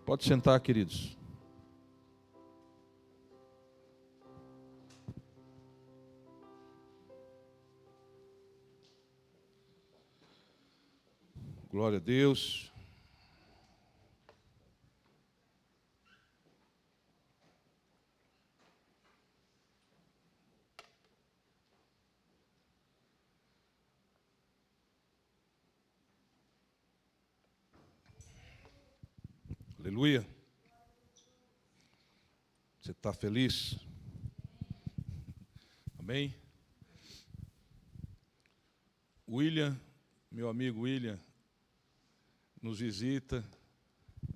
Pode sentar, queridos. Glória a Deus. Aleluia. Você está feliz? Amém? William, meu amigo William, nos visita.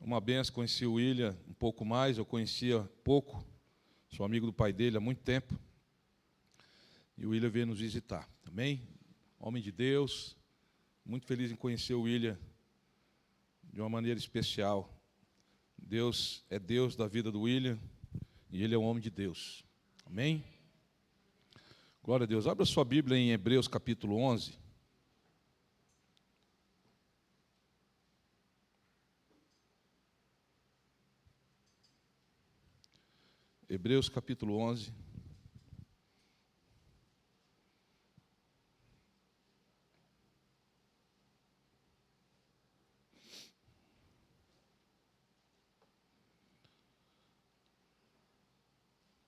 Uma benção, conheci o William um pouco mais, eu conhecia pouco, sou amigo do pai dele há muito tempo. E o William veio nos visitar, amém? Homem de Deus, muito feliz em conhecer o William de uma maneira especial. Deus é Deus da vida do William e ele é um homem de Deus, amém? Glória a Deus. Abra sua Bíblia em Hebreus capítulo 11. Hebreus capítulo 11.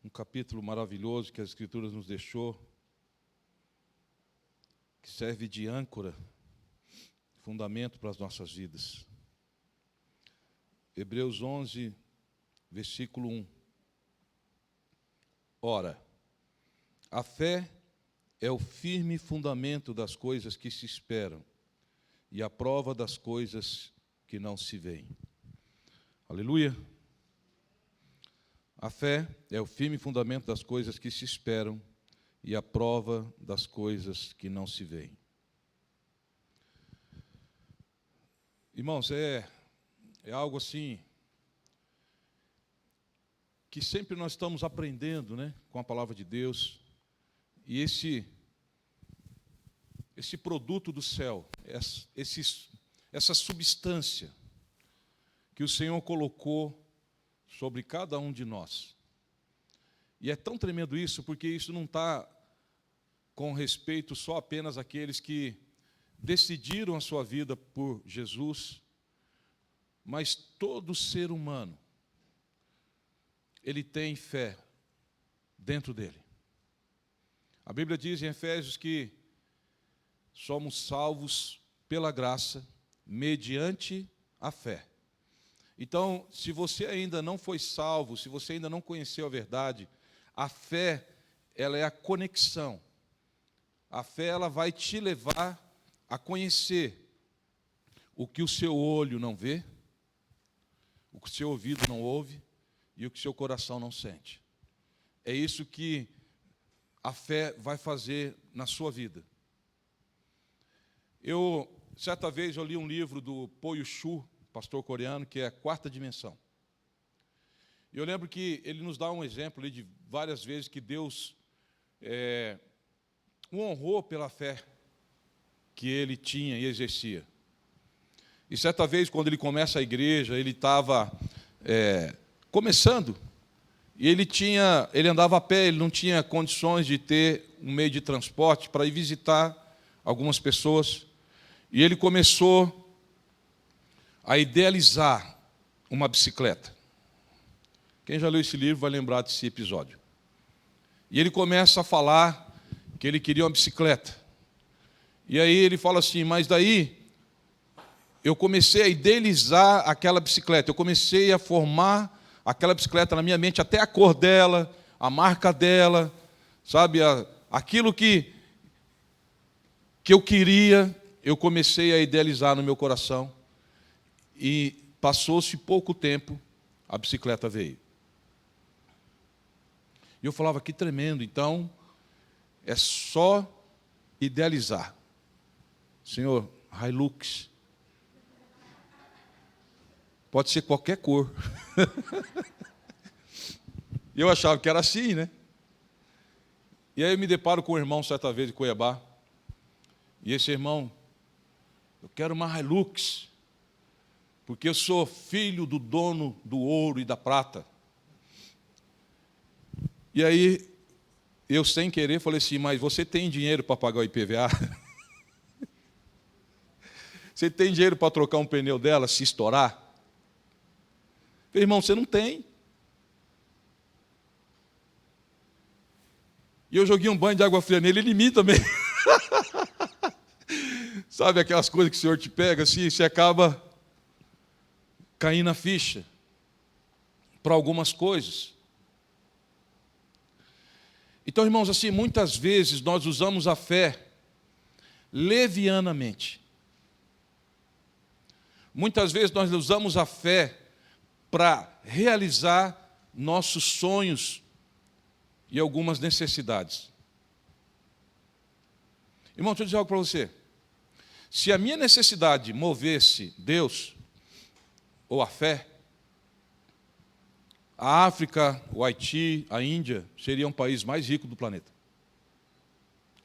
Um capítulo maravilhoso que as Escrituras nos deixou, que serve de âncora, fundamento para as nossas vidas. Hebreus 11, versículo 1. Ora, a fé é o firme fundamento das coisas que se esperam e a prova das coisas que não se veem. Aleluia. A fé é o firme fundamento das coisas que se esperam e a prova das coisas que não se veem. Irmãos, é algo assim que sempre nós estamos aprendendo, né, com a palavra de Deus. E esse produto do céu, essa substância que o Senhor colocou sobre cada um de nós. E é tão tremendo isso, porque isso não está com respeito só apenas àqueles que decidiram a sua vida por Jesus, mas todo ser humano, ele tem fé dentro dele. A Bíblia diz em Efésios que somos salvos pela graça, mediante a fé. Então, se você ainda não foi salvo, se você ainda não conheceu a verdade, a fé, ela é a conexão. A fé, ela vai te levar a conhecer o que o seu olho não vê, o que o seu ouvido não ouve e o que o seu coração não sente. É isso que a fé vai fazer na sua vida. Certa vez, eu li um livro do Po Yu Chu, pastor coreano, que é a Quarta Dimensão. E eu lembro que ele nos dá um exemplo ali de várias vezes que Deus o honrou pela fé que ele tinha e exercia. E certa vez, quando ele começa a igreja, ele estava começando, e ele andava a pé, ele não tinha condições de ter um meio de transporte para ir visitar algumas pessoas. E ele começou a idealizar uma bicicleta. Quem já leu esse livro vai lembrar desse episódio. E ele começa a falar que ele queria uma bicicleta. E aí ele fala assim, mas daí eu comecei a idealizar aquela bicicleta, eu comecei a formar aquela bicicleta na minha mente, até a cor dela, a marca dela, sabe, aquilo que eu queria, eu comecei a idealizar no meu coração. E passou-se pouco tempo, a bicicleta veio. E eu falava, que tremendo, então é só idealizar. Senhor, Hilux, pode ser qualquer cor. Eu achava que era assim, né? E aí eu me deparo com um irmão certa vez de Cuiabá. E esse irmão, eu quero uma Hilux, porque eu sou filho do dono do ouro e da prata. E aí, eu sem querer falei assim, mas você tem dinheiro para pagar o IPVA? Você tem dinheiro para trocar um pneu dela se estourar? Falei, irmão, você não tem. E eu joguei um banho de água fria nele, ele em mim também. Sabe aquelas coisas que o Senhor te pega assim, e você acaba caindo na ficha para algumas coisas. Então, irmãos, assim, muitas vezes nós usamos a fé levianamente. Muitas vezes nós usamos a fé para realizar nossos sonhos e algumas necessidades. Irmão, deixa eu dizer algo para você. Se a minha necessidade movesse Deus, ou a fé, a África, o Haiti, a Índia, seria um país mais rico do planeta.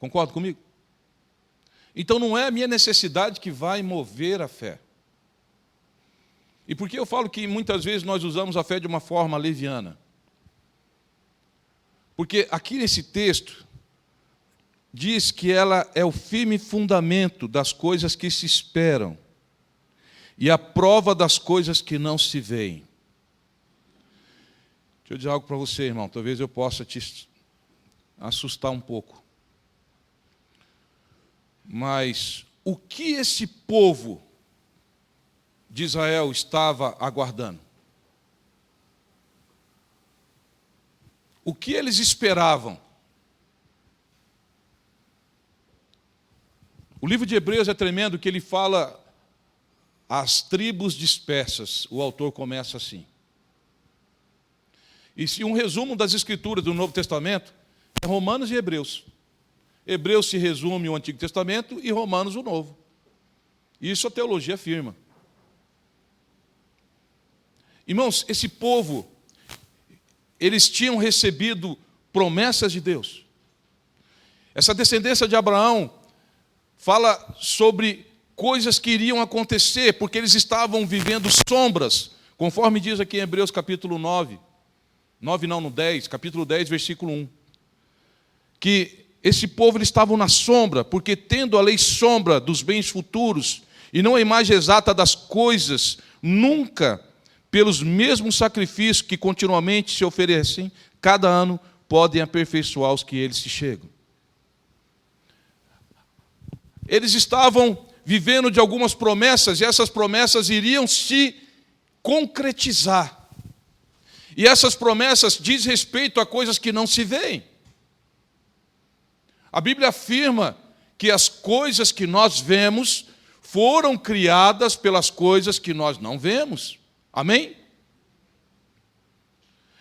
Concorda comigo? Então não é a minha necessidade que vai mover a fé. E por que eu falo que muitas vezes nós usamos a fé de uma forma leviana? Porque aqui nesse texto, diz que ela é o firme fundamento das coisas que se esperam e a prova das coisas que não se veem. Deixa eu dizer algo para você, irmão, talvez eu possa te assustar um pouco. Mas o que esse povo de Israel estava aguardando? O que eles esperavam? O livro de Hebreus é tremendo, que ele fala as tribos dispersas. O autor começa assim. E se um resumo das escrituras do Novo Testamento é Romanos e Hebreus. Hebreus se resume o Antigo Testamento e Romanos o Novo. Isso a teologia afirma. Irmãos, esse povo, eles tinham recebido promessas de Deus. Essa descendência de Abraão fala sobre coisas que iriam acontecer, porque eles estavam vivendo sombras, conforme diz aqui em Hebreus capítulo 9. 9 não, no 10, capítulo 10, versículo 1. Que esse povo eles estavam na sombra, porque tendo a lei sombra dos bens futuros, e não a imagem exata das coisas, nunca, pelos mesmos sacrifícios que continuamente se oferecem, cada ano podem aperfeiçoar os que eles se chegam. Eles estavam vivendo de algumas promessas, e essas promessas iriam se concretizar. E essas promessas diz respeito a coisas que não se veem. A Bíblia afirma que as coisas que nós vemos foram criadas pelas coisas que nós não vemos. Amém?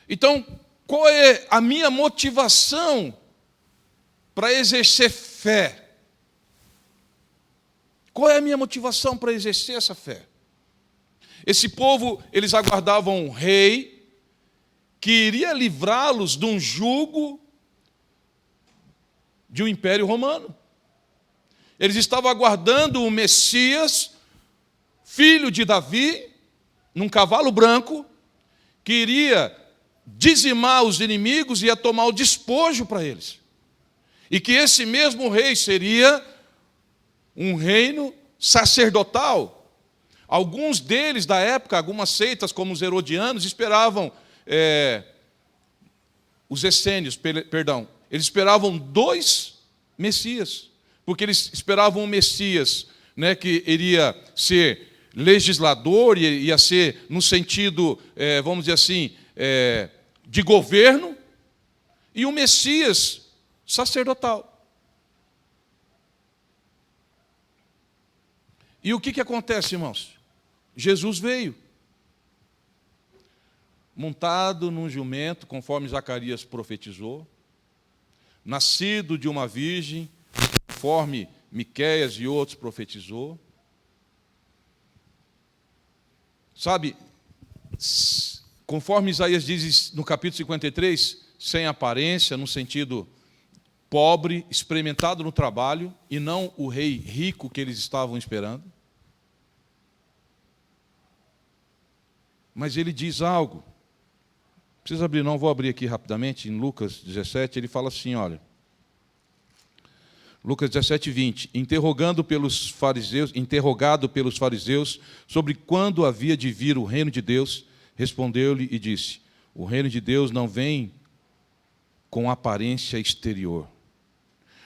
Então, qual é a minha motivação para exercer fé? Qual é a minha motivação para exercer essa fé? Esse povo, eles aguardavam um rei que iria livrá-los de um jugo de um império romano. Eles estavam aguardando o Messias, filho de Davi, num cavalo branco, que iria dizimar os inimigos e ia tomar o despojo para eles. E que esse mesmo rei seria um reino sacerdotal. Alguns deles, da época, algumas seitas, como os herodianos, esperavam, os essênios, perdão, eles esperavam 2 Messias, porque eles esperavam um Messias, né, que iria ser legislador, ia ser no sentido, vamos dizer assim, de governo, e um Messias sacerdotal. E o que acontece, irmãos? Jesus veio, montado num jumento, conforme Zacarias profetizou, nascido de uma virgem, conforme Miqueias e outros profetizou. Sabe, conforme Isaías diz no capítulo 53, sem aparência, no sentido pobre, experimentado no trabalho, e não o rei rico que eles estavam esperando. Mas ele diz algo. Não precisa abrir não, vou abrir aqui rapidamente, em Lucas 17, ele fala assim, olha. Lucas 17, 20. Interrogado pelos fariseus sobre quando havia de vir o reino de Deus, respondeu-lhe e disse, o reino de Deus não vem com aparência exterior.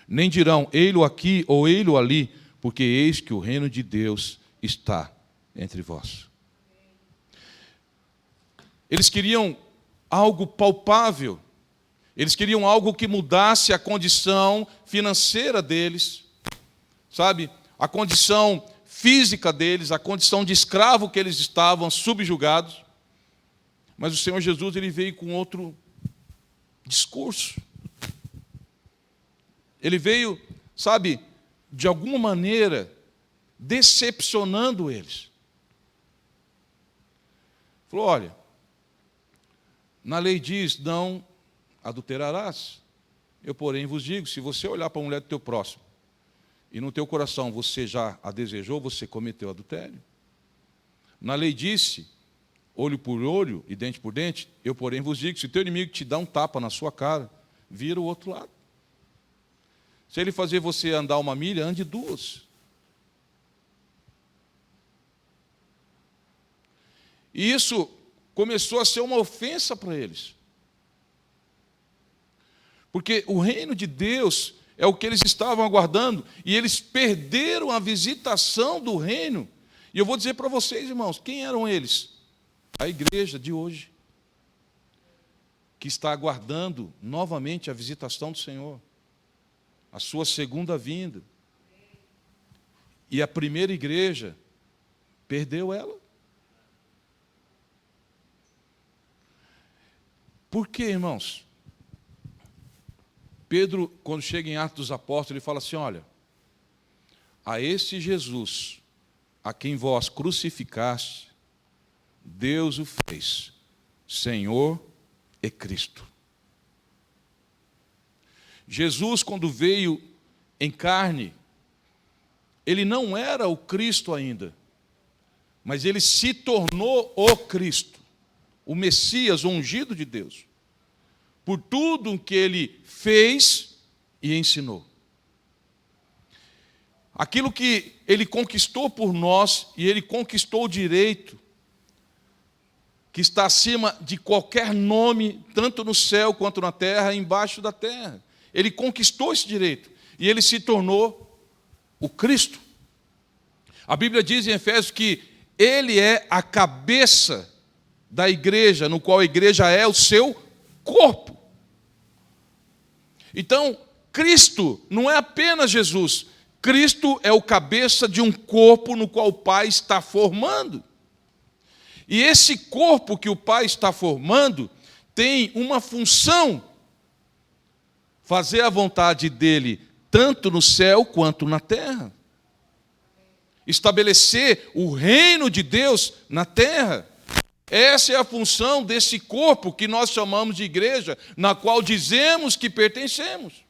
Nem dirão, ei-lo aqui ou ei-lo ali, porque eis que o reino de Deus está entre vós. Eles queriam algo palpável. Eles queriam algo que mudasse a condição financeira deles, sabe? A condição física deles, a condição de escravo que eles estavam subjugados. Mas o Senhor Jesus, ele veio com outro discurso. Ele veio, sabe, de alguma maneira, decepcionando eles. Falou, olha, na lei diz, não adulterarás. Eu, porém, vos digo, se você olhar para a mulher do teu próximo, e no teu coração você já a desejou, você cometeu adultério. Na lei disse, olho por olho e dente por dente, eu, porém, vos digo, se teu inimigo te dá um tapa na sua cara, vira o outro lado. Se ele fazer você andar 1 milha, ande 2. E isso começou a ser uma ofensa para eles. Porque o reino de Deus é o que eles estavam aguardando, e eles perderam a visitação do reino. E eu vou dizer para vocês, irmãos, quem eram eles? A igreja de hoje, que está aguardando novamente a visitação do Senhor, a sua segunda vinda. E a primeira igreja perdeu ela. Por quê, irmãos? Pedro, quando chega em Atos dos Apóstolos, ele fala assim, olha, a esse Jesus, a quem vós crucificaste, Deus o fez Senhor e Cristo. Jesus, quando veio em carne, ele não era o Cristo ainda, mas ele se tornou o Cristo, o Messias, o ungido de Deus, por tudo que ele fez e ensinou. Aquilo que ele conquistou por nós, e ele conquistou o direito, que está acima de qualquer nome, tanto no céu quanto na terra, embaixo da terra. Ele conquistou esse direito, e ele se tornou o Cristo. A Bíblia diz em Efésios que ele é a cabeça da igreja, no qual a igreja é o seu corpo. Então, Cristo não é apenas Jesus. Cristo é o cabeça de um corpo no qual o Pai está formando. E esse corpo que o Pai está formando tem uma função: fazer a vontade dele, tanto no céu quanto na terra. Estabelecer o reino de Deus na terra. Essa é a função desse corpo que nós chamamos de igreja, na qual dizemos que pertencemos.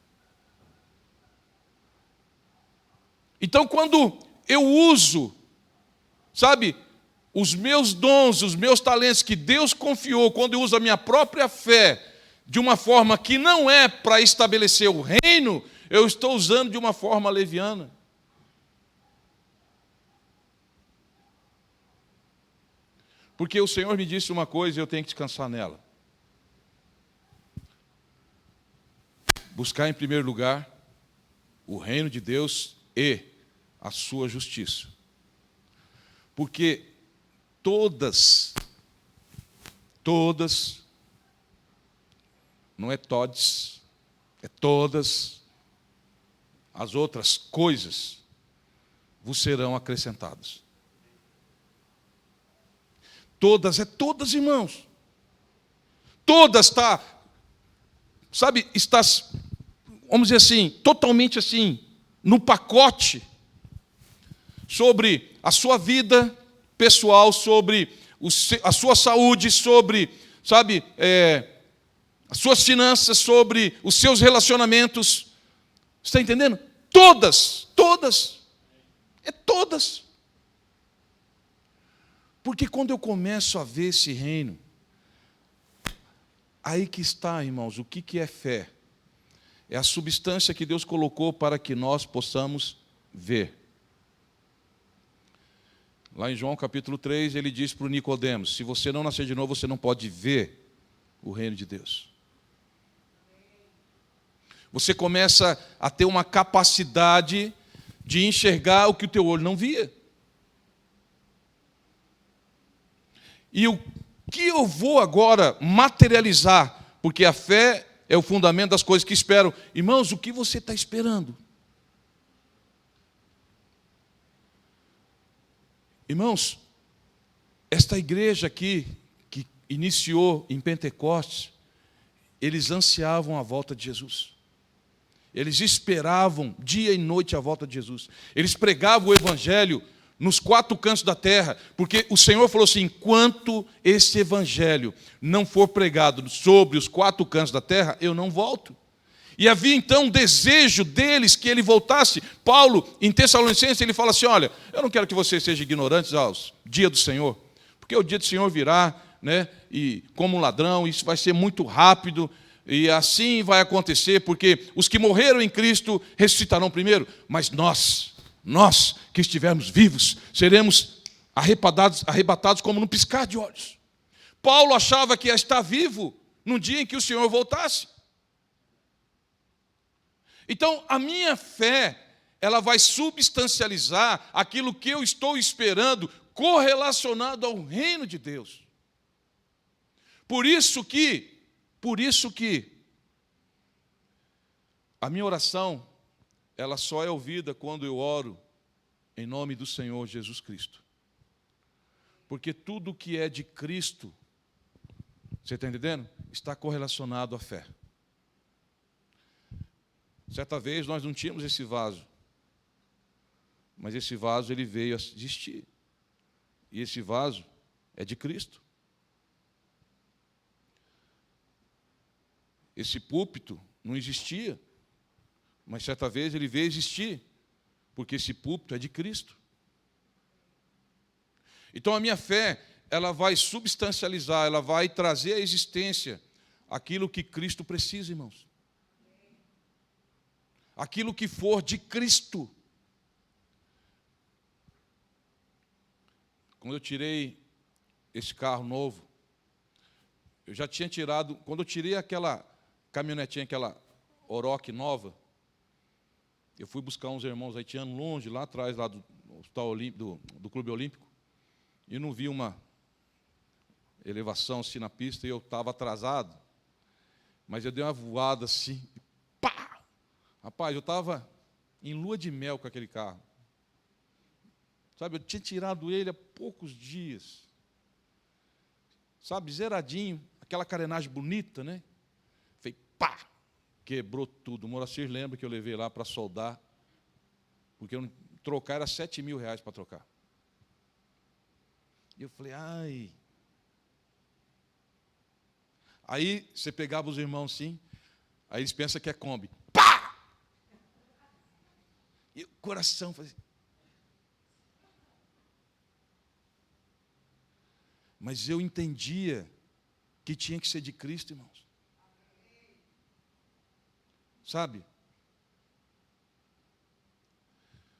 Então, quando eu uso, sabe, os meus dons, os meus talentos que Deus confiou, quando eu uso a minha própria fé de uma forma que não é para estabelecer o reino, eu estou usando de uma forma leviana. Porque o Senhor me disse uma coisa e eu tenho que descansar nela. Buscar em primeiro lugar o reino de Deus e a sua justiça. Porque todas, não é todes, é todas as outras coisas vos serão acrescentadas. Todas, é todas, irmãos. Todas está, sabe, está, vamos dizer assim, totalmente assim, no pacote, sobre a sua vida pessoal, sobre a sua saúde, sobre, sabe, as suas finanças, sobre os seus relacionamentos. Está entendendo? Todas, é todas. Porque quando eu começo a ver esse reino, aí que está, irmãos, o que é fé? É a substância que Deus colocou para que nós possamos ver. Lá em João capítulo 3, ele diz para o Nicodemos: se você não nascer de novo, você não pode ver o reino de Deus. Você começa a ter uma capacidade de enxergar o que o teu olho não via. E o que eu vou agora materializar, porque a fé é o fundamento das coisas que espero. Irmãos, o que você está esperando? Irmãos, esta igreja aqui, que iniciou em Pentecostes, eles ansiavam a volta de Jesus. Eles esperavam dia e noite a volta de Jesus. Eles pregavam o evangelho nos 4 cantos da terra, porque o Senhor falou assim: enquanto esse evangelho não for pregado sobre os 4 cantos da terra, eu não volto. E havia então um desejo deles que ele voltasse. Paulo, em Tessalonicenses, ele fala assim: olha, eu não quero que vocês sejam ignorantes aos dia do Senhor, porque o dia do Senhor virá, né, e como um ladrão, isso vai ser muito rápido, e assim vai acontecer, porque os que morreram em Cristo ressuscitarão primeiro, mas nós que estivermos vivos, seremos arrebatados como num piscar de olhos. Paulo achava que ia estar vivo no dia em que o Senhor voltasse. Então, a minha fé, ela vai substancializar aquilo que eu estou esperando, correlacionado ao reino de Deus. Por isso que a minha oração, ela só é ouvida quando eu oro em nome do Senhor Jesus Cristo. Porque tudo que é de Cristo, você está entendendo? Está correlacionado à fé. Certa vez nós não tínhamos esse vaso, mas esse vaso ele veio a existir. E esse vaso é de Cristo. Esse púlpito não existia, mas certa vez ele veio a existir, porque esse púlpito é de Cristo. Então a minha fé, ela vai substancializar, ela vai trazer à existência aquilo que Cristo precisa, irmãos. Aquilo que for de Cristo. Quando eu tirei esse carro novo, eu já tinha tirado, quando eu tirei aquela caminhonetinha, aquela Oroch nova, eu fui buscar uns irmãos haitianos longe, lá atrás, lá do Hospital do Clube Olímpico, e não vi uma elevação assim na pista, e eu estava atrasado, mas eu dei uma voada assim, pá! Rapaz, eu estava em lua de mel com aquele carro. Sabe, eu tinha tirado ele há poucos dias. Sabe, zeradinho, aquela carenagem bonita, né? Fez pá! Quebrou tudo. O Moacir lembra que eu levei lá para soldar, porque eu trocar era R$7.000 para trocar. E eu falei, ai. Aí você pegava os irmãos assim, aí eles pensam que é Kombi. Pá! E o coração fazia. Mas eu entendia que tinha que ser de Cristo, irmãos. Sabe?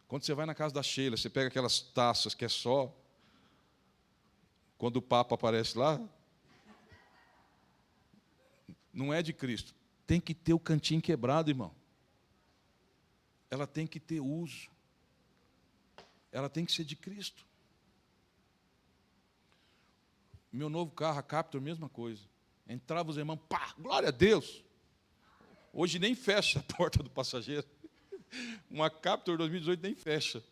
Quando você vai na casa da Sheila, você pega aquelas taças que é só quando o Papa aparece lá, não é de Cristo. Tem que ter o cantinho quebrado, irmão. Ela tem que ter uso. Ela tem que ser de Cristo. Meu novo carro, a Captur, mesma coisa. Entrava os irmãos, pá, glória a Deus. Hoje nem fecha a porta do passageiro. Uma Captur 2018 nem fecha.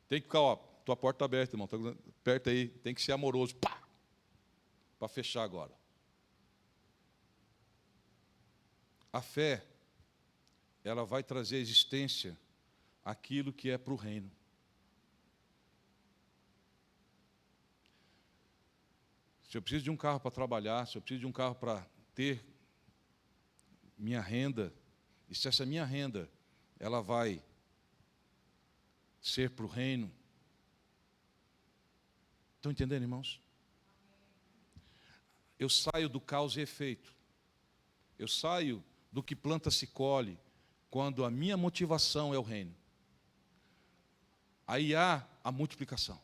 Tem que ficar, ó, tua porta está aberta, irmão. Aperta aí, tem que ser amoroso. Pá! Para fechar agora. A fé, ela vai trazer à existência aquilo que é para o reino. Se eu preciso de um carro para trabalhar, se eu preciso de um carro para ter minha renda, e se essa minha renda, ela vai ser para o reino, Estão entendendo, irmãos? Eu saio do causa e efeito. Eu saio do que planta se colhe, quando a minha motivação é o reino. Aí há a multiplicação.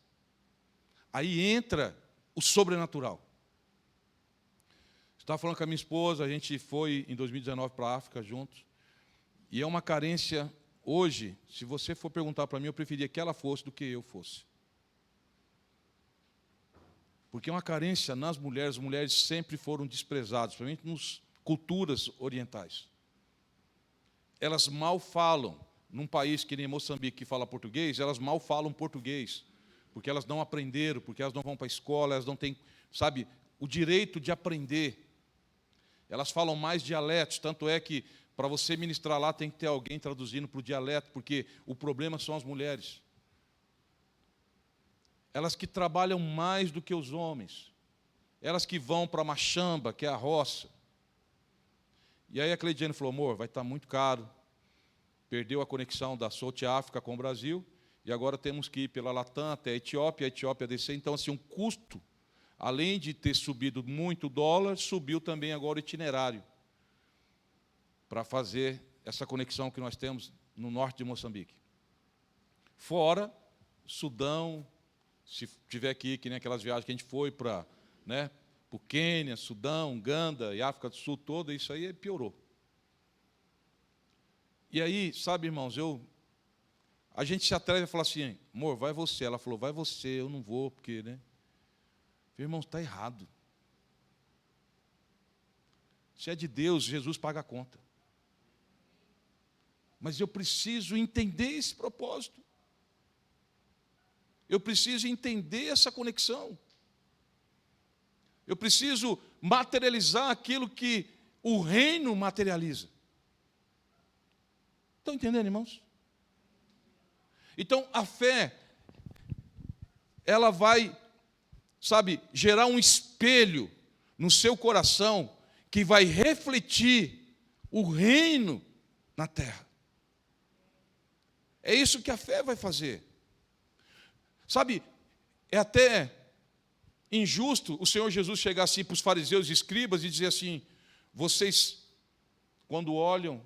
Aí entra o sobrenatural. Estava falando com a minha esposa, a gente foi em 2019 para a África juntos, e é uma carência hoje, se você for perguntar para mim, eu preferia que ela fosse do que eu fosse. Porque é uma carência nas mulheres, as mulheres sempre foram desprezadas, principalmente nas culturas orientais. Elas mal falam, num país que nem Moçambique, que fala português, elas mal falam português, porque elas não aprenderam, porque elas não vão para a escola, elas não têm, sabe, o direito de aprender. Elas falam mais dialetos, tanto é que para você ministrar lá tem que ter alguém traduzindo para o dialeto, porque o problema são as mulheres. Elas que trabalham mais do que os homens. Elas que vão para a machamba, que é a roça. E aí a Cleidiane falou, amor, vai estar muito caro. Perdeu a conexão da South África com o Brasil, e agora temos que ir pela Latam até a Etiópia descer. Então, assim, um custo, além de ter subido muito o dólar, subiu também agora o itinerário para fazer essa conexão que nós temos no norte de Moçambique. Fora Sudão, se tiver que ir, que nem aquelas viagens que a gente foi para o Quênia, Sudão, Uganda e África do Sul toda, isso aí piorou. E aí, sabe, irmãos, a gente se atreve a falar assim, amor, vai você. Ela falou, vai você, eu não vou, porque, né? Irmãos, está errado. Se é de Deus, Jesus paga a conta. Mas eu preciso entender esse propósito. Eu preciso entender essa conexão. Eu preciso materializar aquilo que o reino materializa. Estão entendendo, irmãos? Então, a fé, ela vai, sabe, gerar um espelho no seu coração que vai refletir o reino na terra. É isso que a fé vai fazer. Sabe, é até injusto o Senhor Jesus chegar assim para os fariseus e escribas e dizer assim, vocês, quando olham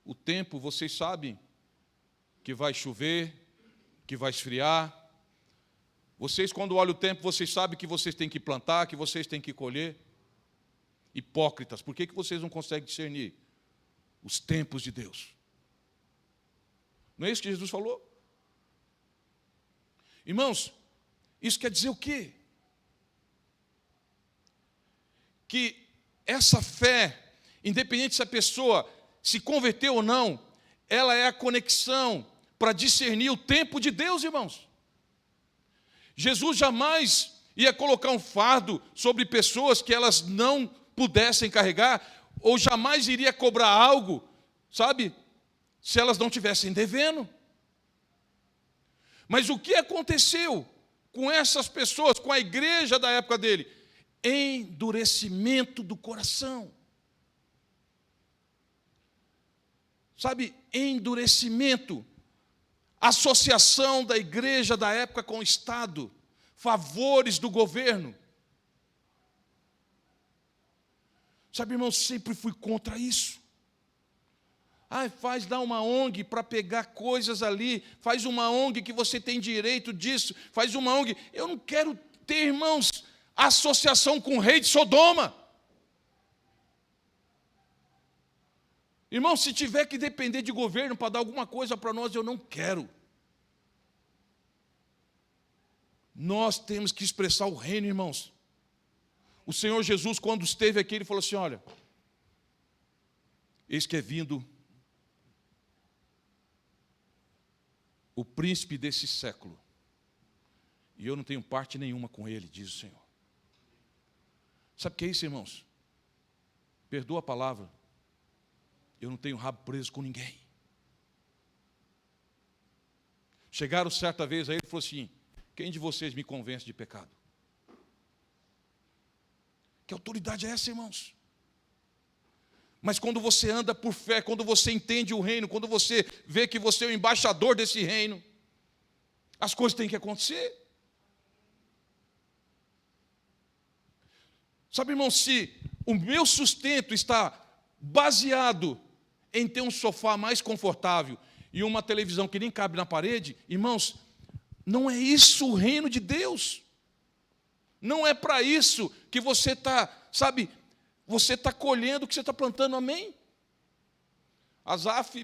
o tempo, vocês sabem que vai chover, que vai esfriar. Vocês, quando olham o tempo, vocês sabem que vocês têm que plantar, que vocês têm que colher. Hipócritas, por que vocês não conseguem discernir os tempos de Deus? Não é isso que Jesus falou? Irmãos, isso quer dizer o quê? Que essa fé, independente se a pessoa se converteu ou não, ela é a conexão para discernir o tempo de Deus, irmãos. Jesus jamais ia colocar um fardo sobre pessoas que elas não pudessem carregar, ou jamais iria cobrar algo, sabe, se elas não tivessem devendo. Mas o que aconteceu com essas pessoas, com a igreja da época dele? Endurecimento do coração. Sabe, endurecimento. Associação da igreja da época com o Estado. Favores do governo. Sabe, irmão, sempre fui contra isso. Faz lá uma ONG para pegar coisas ali, faz uma ONG que você tem direito disso, faz uma ONG. Eu não quero ter, irmãos, associação com o rei de Sodoma. Irmão, se tiver que depender de governo para dar alguma coisa para nós, eu não quero. Nós temos que expressar o reino, irmãos. O Senhor Jesus, quando esteve aqui, ele falou assim, olha, eis que é vindo o príncipe desse século, e eu não tenho parte nenhuma com ele, diz o Senhor. Sabe o que é isso, irmãos? Perdoa a palavra. Eu não tenho rabo preso com ninguém. Chegaram certa vez a ele e falou assim, quem de vocês me convence de pecado? Que autoridade é essa, irmãos? Mas quando você anda por fé, quando você entende o reino, quando você vê que você é o embaixador desse reino, as coisas têm que acontecer. Sabe, irmão, se o meu sustento está baseado em ter um sofá mais confortável e uma televisão que nem cabe na parede, irmãos, não é isso o reino de Deus. Não é para isso que você está, sabe, você está colhendo o que você está plantando, amém? Asaf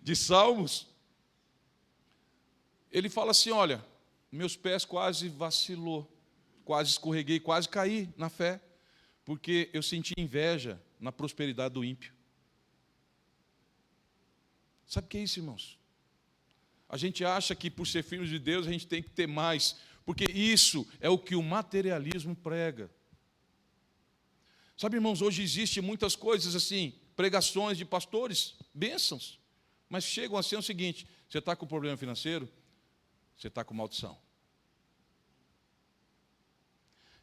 de Salmos, ele fala assim, olha, meus pés quase vacilou, quase escorreguei, quase caí na fé, porque eu senti inveja na prosperidade do ímpio. Sabe o que é isso, irmãos? A gente acha que por ser filhos de Deus a gente tem que ter mais, porque isso é o que o materialismo prega. Sabe, irmãos, hoje existem muitas coisas assim, pregações de pastores, bênçãos, mas chegam a ser o seguinte, você está com problema financeiro, você está com maldição.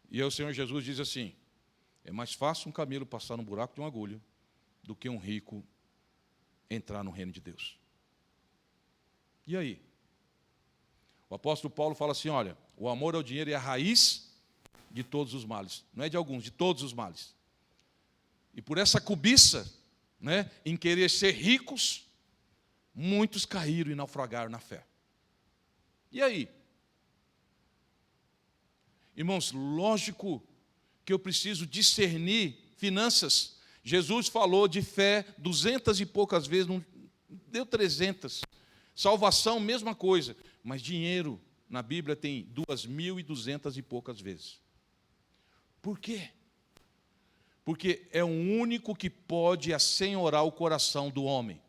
E aí o Senhor Jesus diz assim, é mais fácil um camelo passar no buraco de uma agulha do que um rico entrar no reino de Deus. E aí? O apóstolo Paulo fala assim, olha, o amor ao dinheiro é a raiz de todos os males. Não é de alguns, de todos os males. E por essa cobiça, né, em querer ser ricos, muitos caíram e naufragaram na fé. E aí? Irmãos, lógico que eu preciso discernir finanças. Jesus falou de fé 200 e poucas vezes, não deu 300. Salvação, mesma coisa. Mas dinheiro, na Bíblia, tem 2.200 e poucas vezes. Por quê? Porque é o único que pode assenhorar o coração do homem.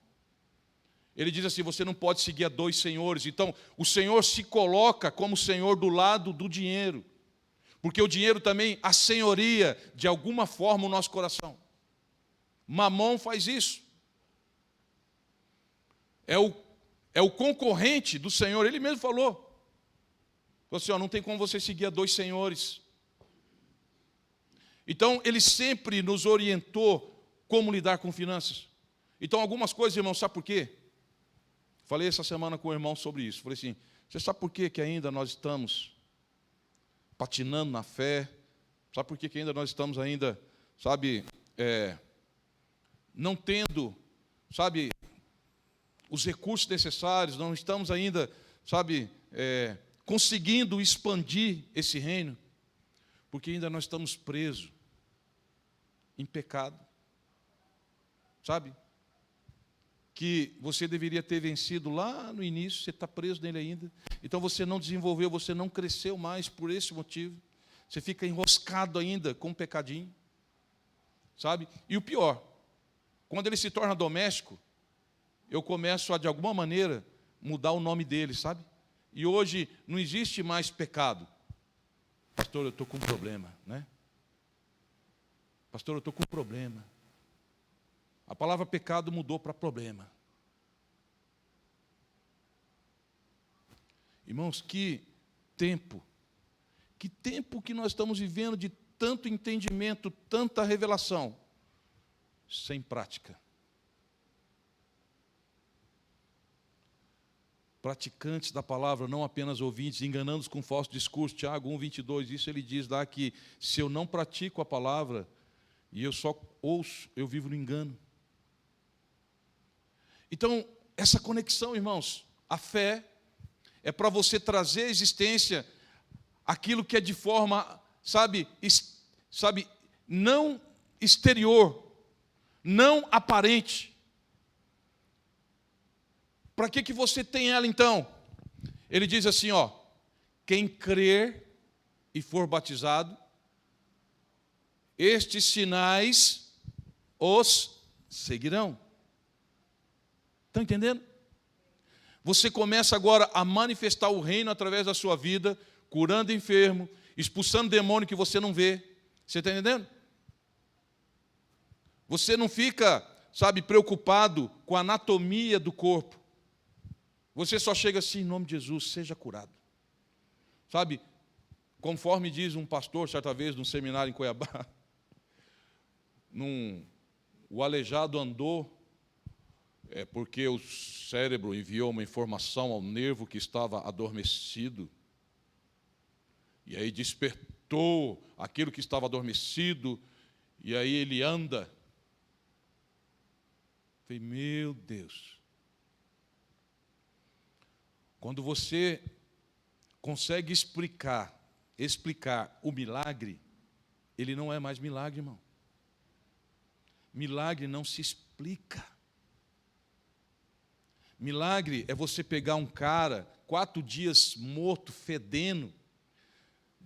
Ele diz assim, você não pode seguir a dois senhores. Então, o Senhor se coloca como Senhor do lado do dinheiro. Porque o dinheiro também assenhoria, de alguma forma, o nosso coração. Mamon faz isso. É o concorrente do Senhor, ele mesmo falou. Assim, ó, não tem como você seguir a dois senhores. Então, ele sempre nos orientou como lidar com finanças. Então, algumas coisas, irmão, sabe por quê? Falei essa semana com o irmão sobre isso. Falei assim, você sabe por quê que ainda nós estamos patinando na fé? Sabe por quê que ainda nós estamos ainda, sabe, não tendo, sabe, os recursos necessários, não estamos ainda, sabe, conseguindo expandir esse reino? Porque ainda nós estamos presos em pecado. Sabe? Que você deveria ter vencido lá no início, você está preso nele ainda. Então você não desenvolveu, você não cresceu mais por esse motivo. Você fica enroscado ainda com um pecadinho. Sabe? E o pior, quando ele se torna doméstico, eu começo a, de alguma maneira, mudar o nome dele, sabe? E hoje não existe mais pecado. Pastor, eu estou com um problema, né? Pastor, eu estou com um problema. A palavra pecado mudou para problema. Irmãos, que tempo que nós estamos vivendo de tanto entendimento, tanta revelação, sem prática. Praticantes da palavra, não apenas ouvintes, enganando-os com falso discurso. Tiago 1:22, isso ele diz lá que se eu não pratico a palavra e eu só ouço, eu vivo no engano. Então, essa conexão, irmãos, a fé é para você trazer à existência aquilo que é de forma, sabe, não exterior, não aparente. Para que você tem ela, então? Ele diz assim, ó, quem crer e for batizado, estes sinais os seguirão. Estão entendendo? Você começa agora a manifestar o reino através da sua vida, curando enfermo, expulsando demônio que você não vê. Você está entendendo? Você não fica, sabe, preocupado com a anatomia do corpo. Você só chega assim, em nome de Jesus, seja curado. Sabe, conforme diz um pastor, certa vez, num seminário em Cuiabá, o aleijado andou, porque o cérebro enviou uma informação ao nervo que estava adormecido. E aí despertou aquilo que estava adormecido, e aí ele anda. Falei, meu Deus. Quando você consegue explicar o milagre, ele não é mais milagre, irmão. Milagre não se explica. Milagre é você pegar um cara, 4 dias morto, fedendo,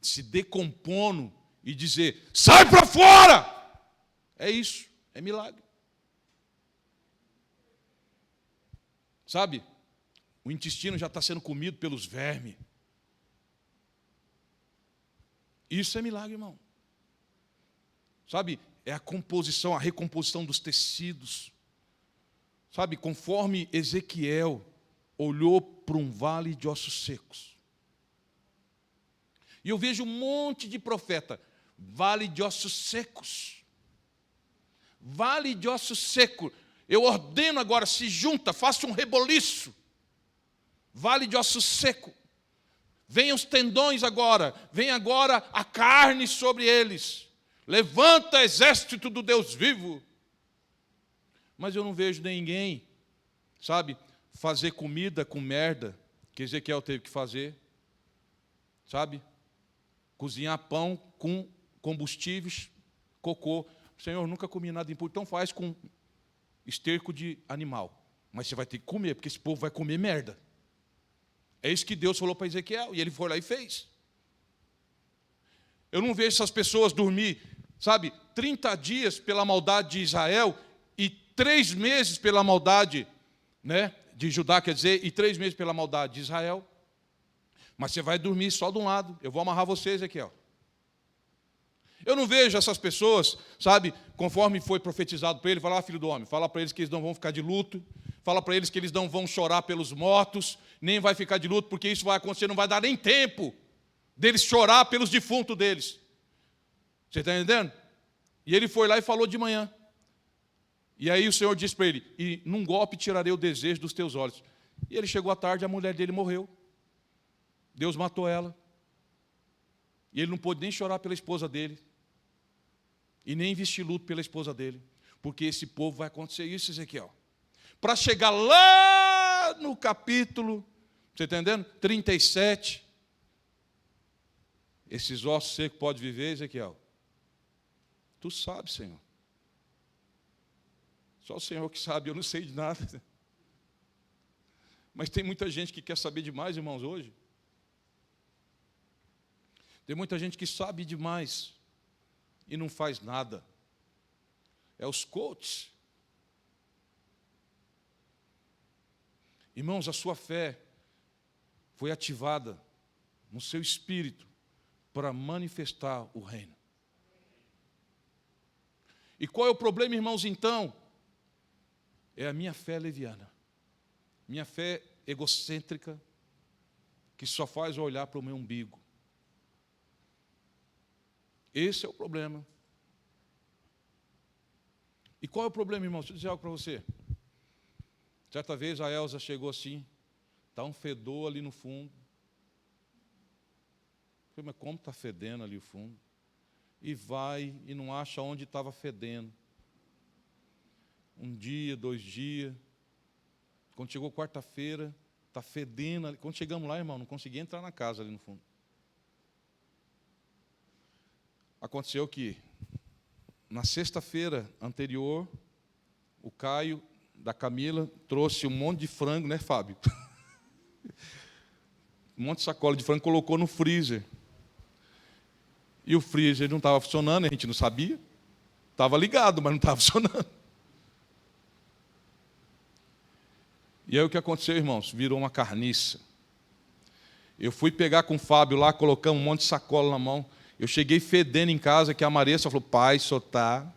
se decompondo e dizer, sai para fora! É isso, é milagre. Sabe, o intestino já está sendo comido pelos vermes. Isso é milagre, irmão. Sabe, é a composição, a recomposição dos tecidos. Sabe, conforme Ezequiel olhou para um vale de ossos secos. E eu vejo um monte de profeta, vale de ossos secos. Vale de ossos secos. Eu ordeno agora, se junta, faça um reboliço. Vale de ossos seco. Venham os tendões agora, vem agora a carne sobre eles. Levanta, exército do Deus vivo. Mas eu não vejo ninguém, sabe, fazer comida com merda, que Ezequiel teve que fazer. Sabe? Cozinhar pão com combustíveis, cocô. Senhor, nunca comi nada impuro, então faz com esterco de animal. Mas você vai ter que comer, porque esse povo vai comer merda. É isso que Deus falou para Ezequiel, e ele foi lá e fez. Eu não vejo essas pessoas dormir, sabe, 30 dias pela maldade de Israel e 3 meses pela maldade, né, de Judá, quer dizer, e 3 meses pela maldade de Israel. Mas você vai dormir só de um lado. Eu vou amarrar você, Ezequiel. Eu não vejo essas pessoas, sabe, conforme foi profetizado para ele, fala, filho do homem, fala para eles que eles não vão ficar de luto, fala para eles que eles não vão chorar pelos mortos, nem vai ficar de luto, porque isso vai acontecer, não vai dar nem tempo deles chorar pelos defuntos deles. Você está entendendo? E ele foi lá e falou de manhã. E aí o Senhor disse para ele, e num golpe tirarei o desejo dos teus olhos. E ele chegou à tarde, a mulher dele morreu. Deus matou ela. E ele não pôde nem chorar pela esposa dele. E nem vestir luto pela esposa dele. Porque esse povo vai acontecer isso, Ezequiel. Para chegar lá no capítulo, você está entendendo? 37. Esses ossos secos podem viver, Ezequiel? Tu sabes, Senhor. Só o Senhor que sabe, eu não sei de nada. Mas tem muita gente que quer saber demais, irmãos, hoje. Tem muita gente que sabe demais e não faz nada. É os coaches. Irmãos, a sua fé foi ativada no seu espírito para manifestar o reino. E qual é o problema, irmãos, então? É a minha fé leviana. Minha fé egocêntrica, que só faz eu olhar para o meu umbigo. Esse é o problema. E qual é o problema, irmão? Deixa eu dizer algo para você. Certa vez a Elza chegou assim, está um fedor ali no fundo. Eu falei, mas como está fedendo ali o fundo? E vai e não acha onde estava fedendo. 1 dia, 2 dias. Quando chegou quarta-feira, está fedendo ali. Quando chegamos lá, irmão, não conseguia entrar na casa ali no fundo. Aconteceu que, na sexta-feira anterior, o Caio, da Camila, trouxe um monte de frango, né, Fábio? Um monte de sacola de frango, colocou no freezer. E o freezer não estava funcionando, a gente não sabia. Estava ligado, mas não estava funcionando. E aí o que aconteceu, irmãos? Virou uma carniça. Eu fui pegar com o Fábio lá, colocamos um monte de sacola na mão. Eu cheguei fedendo em casa, que a Maressa falou, pai, só tá.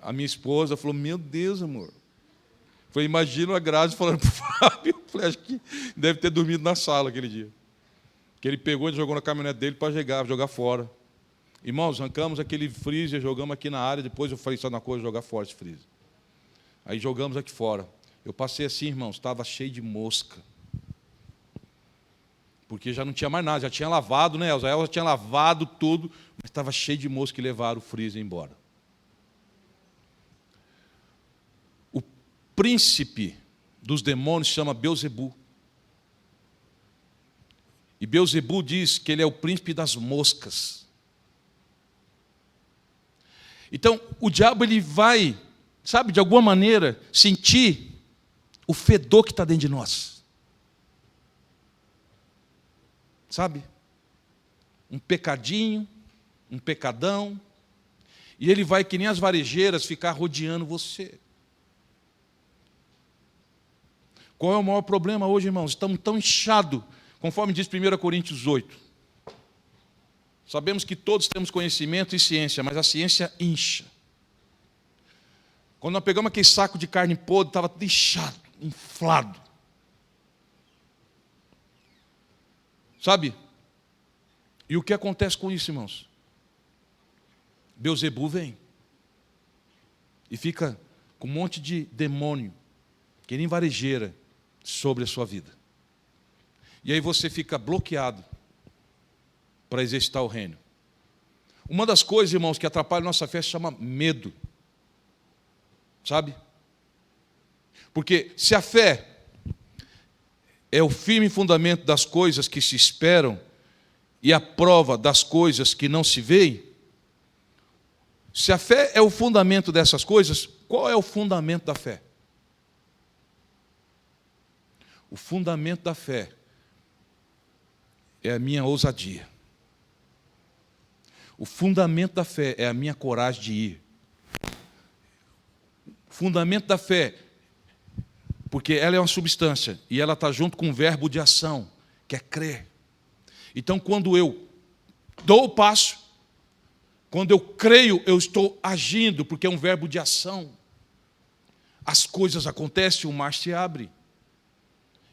A minha esposa falou, meu Deus, amor. Foi, imagina a Grazi falando para o Fábio. Eu falei, acho que deve ter dormido na sala aquele dia. Que ele pegou e jogou na caminhonete dele para jogar fora. Irmãos, arrancamos aquele freezer, jogamos aqui na área, depois eu falei, só uma coisa, jogar fora esse freezer. Aí jogamos aqui fora. Eu passei assim, irmãos, estava cheio de mosca. Porque já não tinha mais nada, já tinha lavado, né? Elza? Elza tinha lavado tudo, mas estava cheio de mosca e levaram o freezer embora. O príncipe dos demônios se chama Beelzebu. E Beelzebu diz que ele é o príncipe das moscas. Então, o diabo ele vai, sabe, de alguma maneira, sentir o fedor que está dentro de nós. Sabe? Um pecadinho, um pecadão. E ele vai, que nem as varejeiras, ficar rodeando você. Qual é o maior problema hoje, irmãos? Estamos tão inchados, conforme diz 1 Coríntios 8. Sabemos que todos temos conhecimento e ciência, mas a ciência incha. Quando nós pegamos aquele saco de carne podre, estava tudo inchado, inflado. Sabe? E o que acontece com isso, irmãos? Beelzebu vem e fica com um monte de demônio, que nem varejeira, sobre a sua vida. E aí você fica bloqueado para exercitar o reino. Uma das coisas, irmãos, que atrapalha a nossa fé se chama medo. Sabe? Porque se a fé é o firme fundamento das coisas que se esperam e a prova das coisas que não se veem, se a fé é o fundamento dessas coisas, qual é o fundamento da fé? O fundamento da fé é a minha ousadia. O fundamento da fé é a minha coragem de ir. O fundamento da fé, porque ela é uma substância e ela está junto com um verbo de ação, que é crer. Então, quando eu dou o passo, quando eu creio, eu estou agindo, porque é um verbo de ação. As coisas acontecem, o mar se abre.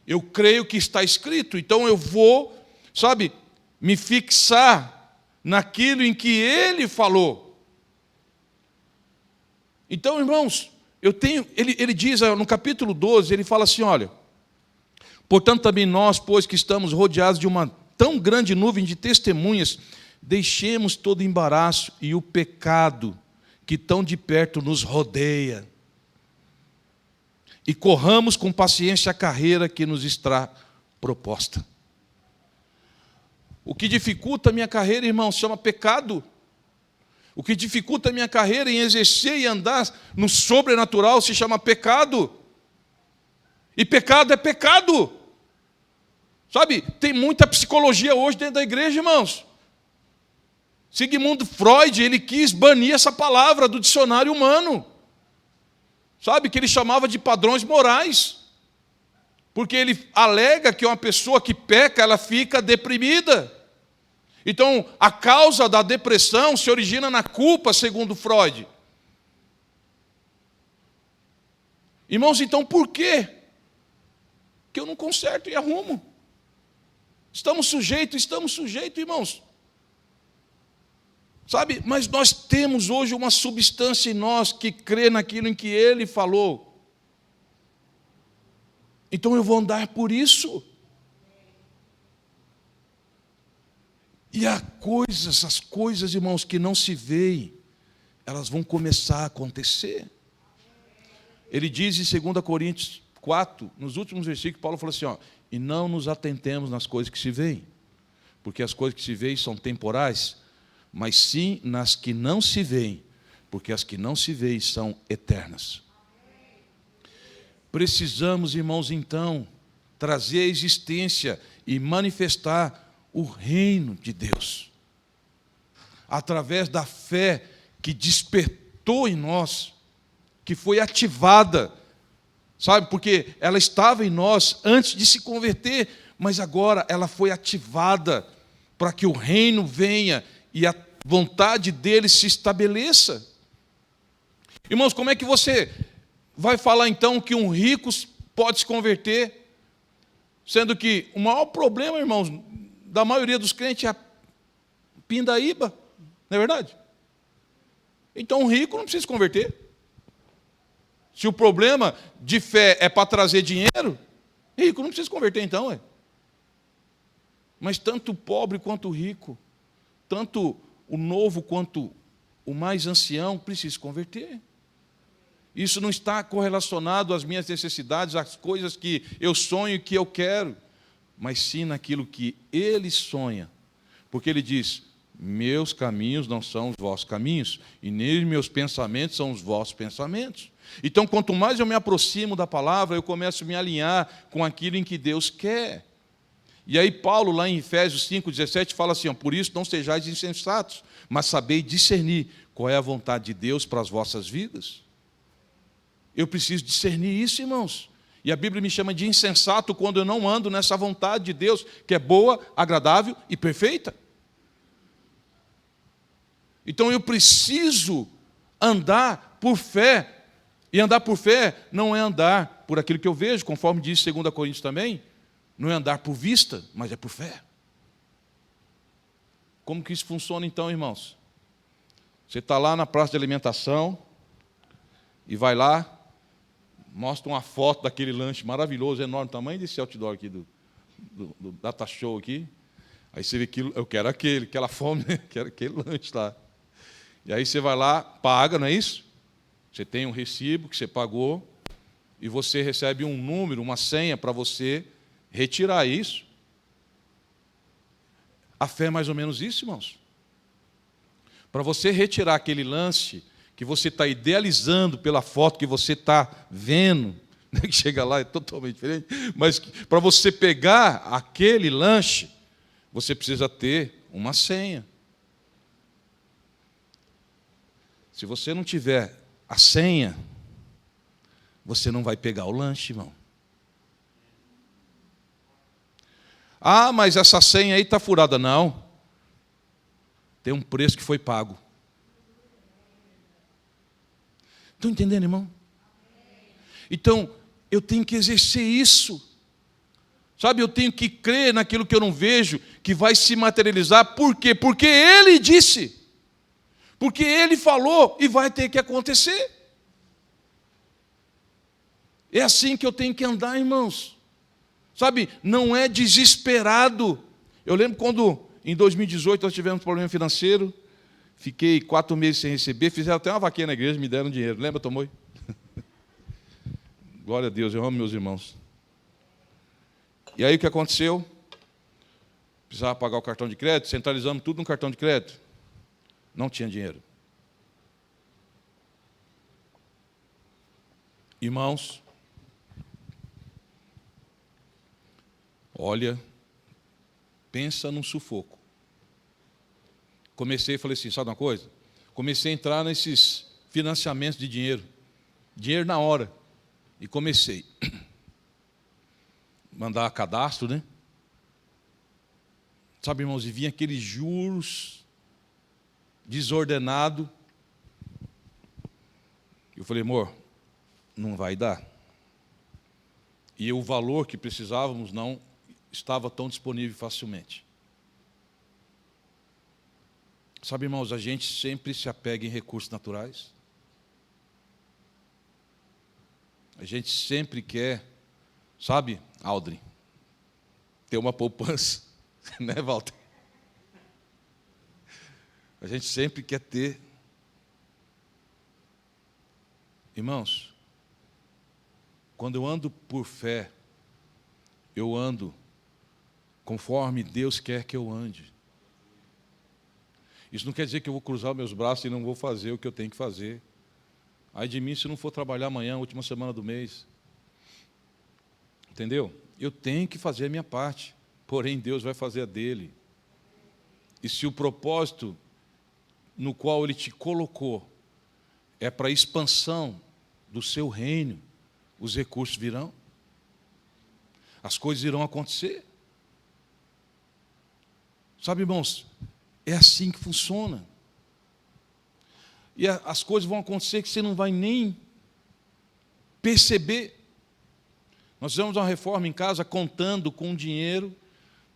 Eu creio que está escrito, então eu vou, sabe, me fixar naquilo em que ele falou. Então, irmãos, ele diz no capítulo 12, ele fala assim, olha, portanto também nós, pois que estamos rodeados de uma tão grande nuvem de testemunhas, deixemos todo embaraço e o pecado que tão de perto nos rodeia. E corramos com paciência a carreira que nos está proposta. O que dificulta a minha carreira, irmão, se chama pecado. O que dificulta a minha carreira em exercer e andar no sobrenatural se chama pecado. E pecado é pecado. Sabe, tem muita psicologia hoje dentro da igreja, irmãos. Sigmund Freud, ele quis banir essa palavra do dicionário humano. Sabe, que ele chamava de padrões morais. Porque ele alega que uma pessoa que peca, ela fica deprimida. Então, a causa da depressão se origina na culpa, segundo Freud. Irmãos, então por quê que eu não conserto e arrumo? Estamos sujeitos, irmãos. Sabe, mas nós temos hoje uma substância em nós que crê naquilo em que ele falou. Então eu vou andar por isso. E as coisas, irmãos, que não se veem, elas vão começar a acontecer. Ele diz em 2 Coríntios 4, nos últimos versículos, Paulo falou assim, ó, e não nos atentemos nas coisas que se veem, porque as coisas que se veem são temporais, mas sim nas que não se veem, porque as que não se veem são eternas. Precisamos, irmãos, então, trazer a existência e manifestar o reino de Deus, através da fé que despertou em nós, que foi ativada, sabe, porque ela estava em nós antes de se converter, mas agora ela foi ativada para que o reino venha e a vontade dele se estabeleça. Irmãos, como é que você vai falar então que um rico pode se converter, sendo que o maior problema, irmãos, da maioria dos crentes é a pindaíba, não é verdade? Então um rico não precisa se converter. Se o problema de fé é para trazer dinheiro, rico não precisa se converter então, Mas tanto o pobre quanto o rico, tanto o novo quanto o mais ancião, precisa se converter. Isso não está correlacionado às minhas necessidades, às coisas que eu sonho e que eu quero, mas sim naquilo que ele sonha. Porque ele diz: meus caminhos não são os vossos caminhos, e nem meus pensamentos são os vossos pensamentos. Então, quanto mais eu me aproximo da palavra, eu começo a me alinhar com aquilo em que Deus quer. E aí Paulo, lá em Efésios 5,17, fala assim: por isso não sejais insensatos, mas sabei discernir qual é a vontade de Deus para as vossas vidas. Eu preciso discernir isso, irmãos. E a Bíblia me chama de insensato quando eu não ando nessa vontade de Deus, que é boa, agradável e perfeita. Então eu preciso andar por fé. E andar por fé não é andar por aquilo que eu vejo, conforme diz 2 Coríntios também. Não é andar por vista, mas é por fé. Como que isso funciona então, irmãos? Você está lá na praça de alimentação e vai lá, mostra uma foto daquele lanche maravilhoso, enorme, tamanho desse outdoor aqui do Data Show aqui. Aí você vê aquilo, eu quero aquela fome, quero aquele lanche lá. E aí você vai lá, paga, não é isso? Você tem um recibo que você pagou e você recebe um número, uma senha para você retirar isso. A fé é mais ou menos isso, irmãos. Para você retirar aquele lanche que você está idealizando pela foto que você está vendo, que chega lá é totalmente diferente, mas para você pegar aquele lanche, você precisa ter uma senha. Se você não tiver a senha, você não vai pegar o lanche, irmão. Ah, mas essa senha aí está furada. Não. Tem um preço que foi pago. Estão entendendo, irmão? Então, eu tenho que exercer isso. Sabe, eu tenho que crer naquilo que eu não vejo, que vai se materializar. Por quê? Porque Ele disse. Porque Ele falou e vai ter que acontecer. É assim que eu tenho que andar, irmãos. Sabe, não é desesperado. Eu lembro quando, em 2018, nós tivemos problema financeiro. Fiquei 4 meses sem receber. Fizeram até uma vaquinha na igreja, me deram dinheiro. Lembra, Tomoi? Glória a Deus, eu amo meus irmãos. E aí o que aconteceu? Precisava pagar o cartão de crédito, centralizamos tudo no cartão de crédito. Não tinha dinheiro. Irmãos, olha, pensa num sufoco. Comecei e falei assim, sabe uma coisa? Comecei a entrar nesses financiamentos de dinheiro. Dinheiro na hora. E comecei a mandar cadastro, né? Sabe, irmãos, e vinha aqueles juros desordenado. Eu falei, amor, não vai dar. E o valor que precisávamos não estava tão disponível facilmente. Sabe, irmãos, a gente sempre se apega em recursos naturais. A gente sempre quer, sabe, Aldrin, ter uma poupança, né, Walter? A gente sempre quer ter. Irmãos, quando eu ando por fé, eu ando conforme Deus quer que eu ande. Isso não quer dizer que eu vou cruzar os meus braços e não vou fazer o que eu tenho que fazer. Ai de mim se não for trabalhar amanhã, última semana do mês. Entendeu? Eu tenho que fazer a minha parte, porém Deus vai fazer a dele. E se o propósito no qual Ele te colocou é para a expansão do seu reino, os recursos virão. As coisas irão acontecer. Sabe, irmãos, é assim que funciona. E as coisas vão acontecer que você não vai nem perceber. Nós fizemos uma reforma em casa contando com o dinheiro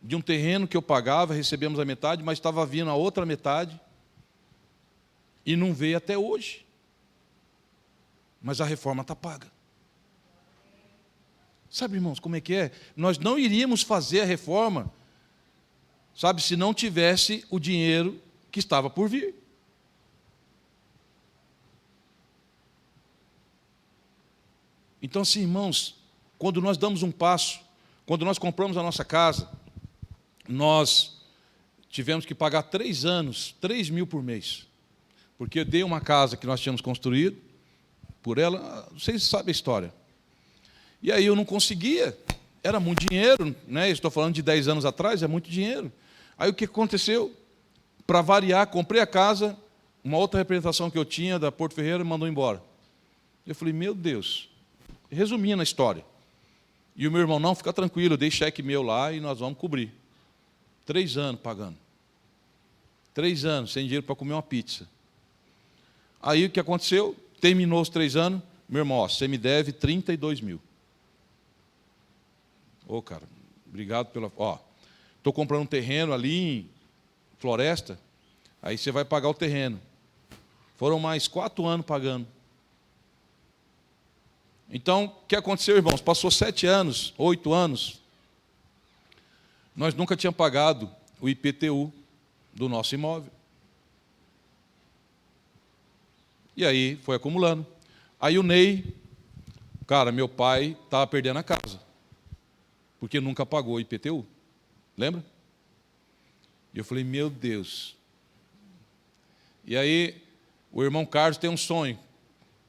de um terreno que eu pagava, recebemos a metade, mas estava vindo a outra metade e não veio até hoje. Mas a reforma está paga. Sabe, irmãos, como é que é? Nós não iríamos fazer a reforma sabe, se não tivesse o dinheiro que estava por vir. Então, assim, irmãos, quando nós damos um passo, quando nós compramos a nossa casa, nós tivemos que pagar 3 anos, 3 mil por mês. Porque eu dei uma casa que nós tínhamos construído por ela, vocês sabem a história. E aí eu não conseguia, era muito dinheiro, né? Estou falando de 10 anos atrás, é muito dinheiro. Aí o que aconteceu? Para variar, comprei a casa, uma outra representação que eu tinha da Porto Ferreira me mandou embora. Eu falei, meu Deus, resumindo a história. E o meu irmão, não, fica tranquilo, eu dei cheque meu lá e nós vamos cobrir. 3 anos pagando. 3 anos, sem dinheiro para comer uma pizza. Aí o que aconteceu? Terminou os 3 anos, meu irmão, ó, você me deve 32 mil. Ô, cara, obrigado pela... Ó, estou comprando um terreno ali em Floresta, aí você vai pagar o terreno. Foram mais 4 anos pagando. Então, o que aconteceu, irmãos? Passou 7 anos, 8 anos, nós nunca tínhamos pagado o IPTU do nosso imóvel. E aí foi acumulando. Aí o Ney, cara, meu pai estava perdendo a casa, porque nunca pagou o IPTU. Lembra? E eu falei, meu Deus. E aí o irmão Carlos tem um sonho,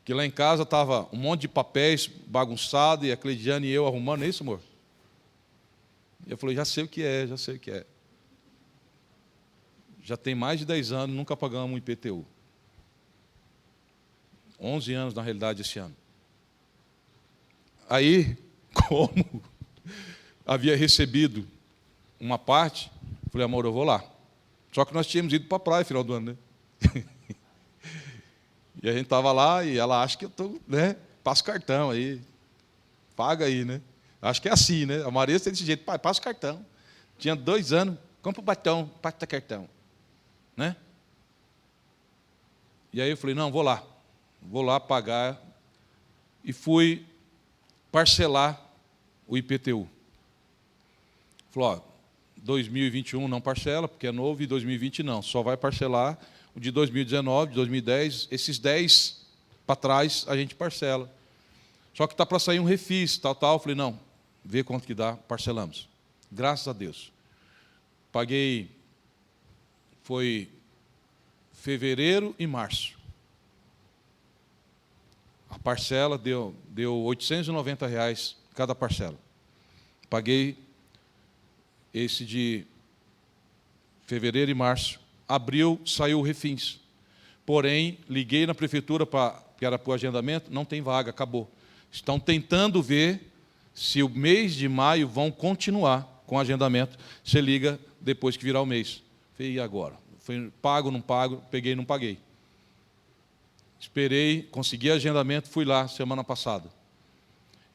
que lá em casa estava um monte de papéis bagunçado, e a Cleidiane e eu arrumando, é isso, amor? E eu falei, já sei o que é, já sei o que é. Já tem mais de 10 anos, nunca pagamos um IPTU. 11 anos, na realidade, esse ano. Aí, como havia recebido uma parte, falei, amor, eu vou lá. Só que nós tínhamos ido para a praia no final do ano, né? E a gente estava lá e ela acha que eu estou, né? Passa o cartão aí, paga aí, né? Acho que é assim, né? A Maria tem desse jeito, pai, passa o cartão. Tinha 2 anos, compra o batom, passa o cartão. Né? E aí eu falei, não, vou lá pagar. E fui parcelar o IPTU. Falou, ó, 2021 não parcela, porque é novo, e 2020 não, só vai parcelar o de 2019, de 2010, esses 10 para trás a gente parcela. Só que está para sair um refis, tal. Eu falei, não, vê quanto que dá, parcelamos. Graças a Deus. Paguei, foi fevereiro e março. A parcela deu R$890 cada parcela. Paguei esse de fevereiro e março. Abril saiu o refins. Porém, liguei na prefeitura que era para o agendamento, não tem vaga, acabou. Estão tentando ver se o mês de maio vão continuar com o agendamento. Você liga depois que virar o mês. Falei, e agora? Foi, pago, não pago, peguei, não paguei. Esperei, consegui agendamento, fui lá semana passada.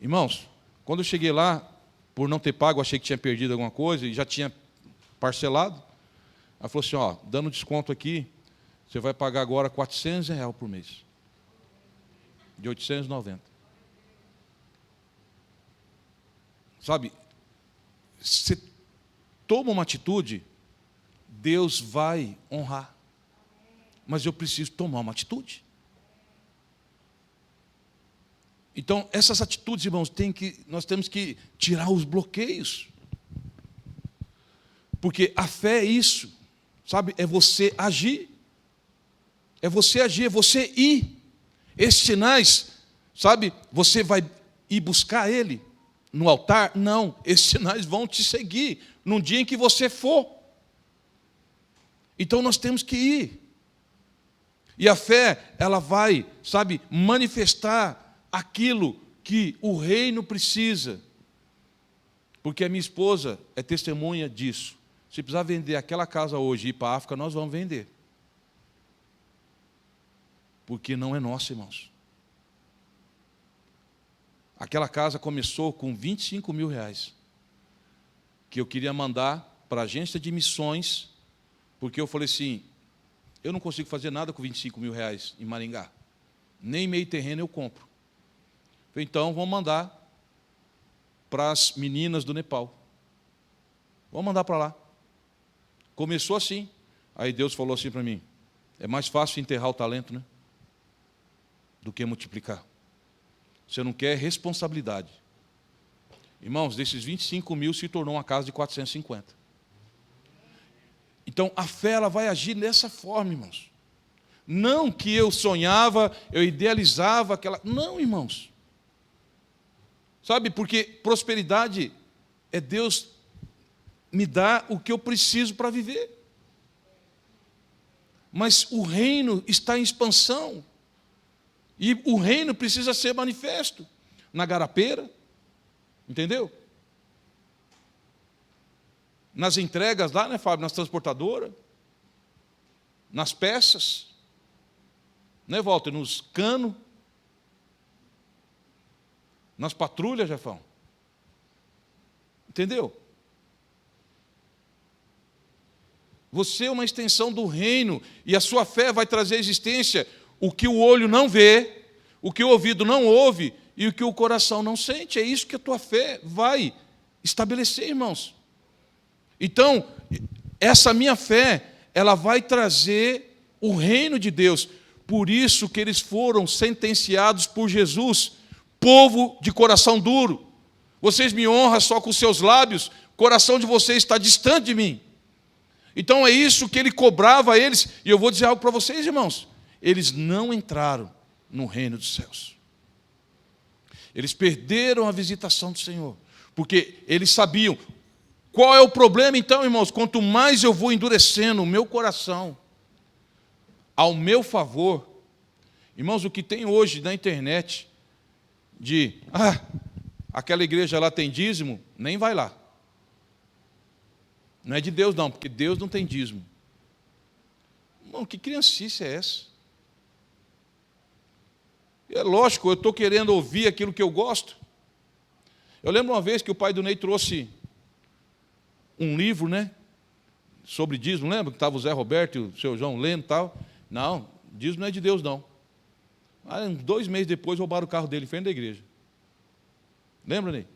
Irmãos, quando eu cheguei lá, por não ter pago, achei que tinha perdido alguma coisa e já tinha parcelado. Ela falou assim, ó, dando desconto aqui, você vai pagar agora R$400 por mês. De 890. Sabe, você toma uma atitude, Deus vai honrar. Mas eu preciso tomar uma atitude. Então, essas atitudes, irmãos, nós temos que tirar os bloqueios. Porque a fé é isso, sabe? É você agir. É você agir, é você ir. Esses sinais, sabe? Você vai ir buscar ele no altar? Não, esses sinais vão te seguir no dia em que você for. Então, nós temos que ir. E a fé, ela vai, sabe, manifestar aquilo que o reino precisa. Porque a minha esposa é testemunha disso. Se precisar vender aquela casa hoje e ir para a África, nós vamos vender. Porque não é nossa, irmãos. Aquela casa começou com R$25 mil, que eu queria mandar para a agência de missões, porque eu falei assim, eu não consigo fazer nada com R$25 mil em Maringá. Nem meio terreno eu compro. Então, vamos mandar para as meninas do Nepal. Vamos mandar para lá. Começou assim. Aí Deus falou assim para mim: é mais fácil enterrar o talento, né? Do que multiplicar. Você não quer responsabilidade. Irmãos, desses 25 mil se tornou uma casa de 450. Então, a fé ela vai agir dessa forma, irmãos. Não que eu sonhava, eu idealizava aquela... Não, irmãos. Sabe, porque prosperidade é Deus me dar o que eu preciso para viver. Mas o reino está em expansão. E o reino precisa ser manifesto. Na garapeira, entendeu? Nas entregas lá, né, Fábio? Nas transportadoras, nas peças, né, Walter? Nos canos, nas patrulhas, Jefão. Entendeu? Você é uma extensão do reino, e a sua fé vai trazer à existência o que o olho não vê, o que o ouvido não ouve, e o que o coração não sente. É isso que a tua fé vai estabelecer, irmãos. Então, essa minha fé, ela vai trazer o reino de Deus. Por isso que eles foram sentenciados por Jesus, povo de coração duro. Vocês me honram só com seus lábios, o coração de vocês está distante de mim. Então é isso que ele cobrava a eles. E eu vou dizer algo para vocês, irmãos. Eles não entraram no reino dos céus. Eles perderam a visitação do Senhor. Porque eles sabiam. Qual é o problema então, irmãos? Quanto mais eu vou endurecendo o meu coração ao meu favor. Irmãos, o que tem hoje na internet de... aquela igreja lá tem dízimo, nem vai lá. Não é de Deus não, porque Deus não tem dízimo. Irmão, que criancice é essa? É lógico, eu estou querendo ouvir aquilo que eu gosto. Eu lembro uma vez que o pai do Ney trouxe um livro, né? Sobre dízimo, lembra? Que estava o Zé Roberto e o seu João lendo e tal. Não, dízimo não é de Deus não. Aí, uns 2 meses depois roubaram o carro dele em frente da igreja. Lembra, Ney?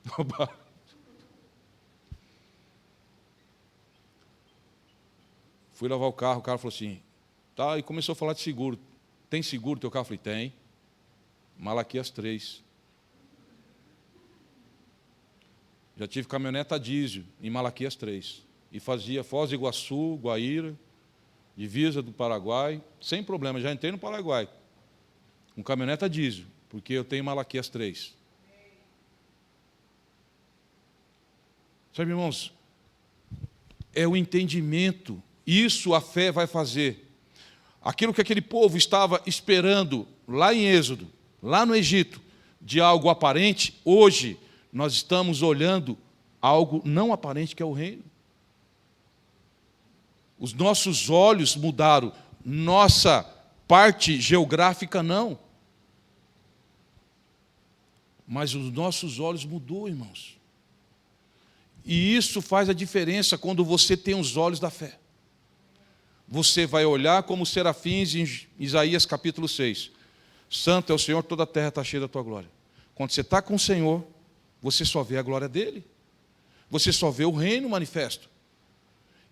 Roubaram. Fui lavar o cara falou assim, tá, e começou a falar de seguro. Tem seguro teu carro? Eu falei, tem. Malaquias 3. Já tive caminhoneta diesel em Malaquias 3. E fazia Foz do Iguaçu, Guaíra, divisa do Paraguai, sem problema, já entrei no Paraguai. Com caminhoneta diesel, porque eu tenho Malaquias 3. Sabe, irmãos, é o entendimento. Isso a fé vai fazer. Aquilo que aquele povo estava esperando lá em Êxodo, lá no Egito, de algo aparente, hoje nós estamos olhando algo não aparente, que é o reino. Os nossos olhos mudaram, nossa parte geográfica não. Mas os nossos olhos mudou, irmãos. E isso faz a diferença quando você tem os olhos da fé. Você vai olhar como os serafins em Isaías capítulo 6. Santo é o Senhor, toda a terra está cheia da tua glória. Quando você está com o Senhor, você só vê a glória dele. Você só vê o reino manifesto.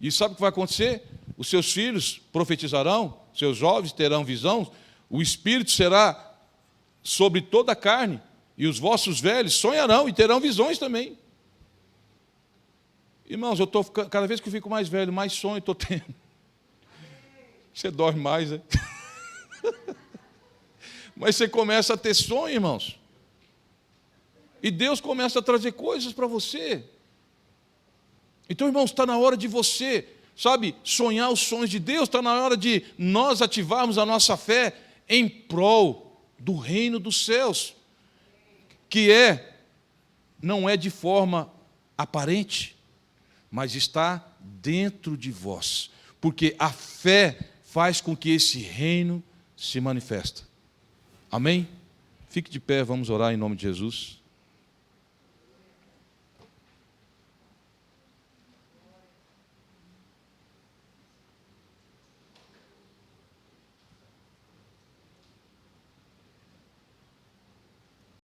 E sabe o que vai acontecer? Os seus filhos profetizarão, seus jovens terão visão, o Espírito será sobre toda a carne, e os vossos velhos sonharão e terão visões também. Irmãos, eu estou cada vez que eu fico mais velho, mais sonho estou tendo. Você dorme mais, né? Mas você começa a ter sonho, irmãos. E Deus começa a trazer coisas para você. Então, irmãos, está na hora de você, sabe, sonhar os sonhos de Deus. Está na hora de nós ativarmos a nossa fé em prol do reino dos céus. Que não é de forma aparente, mas está dentro de vós. Porque a fé faz com que esse reino se manifeste. Amém? Fique de pé, vamos orar em nome de Jesus.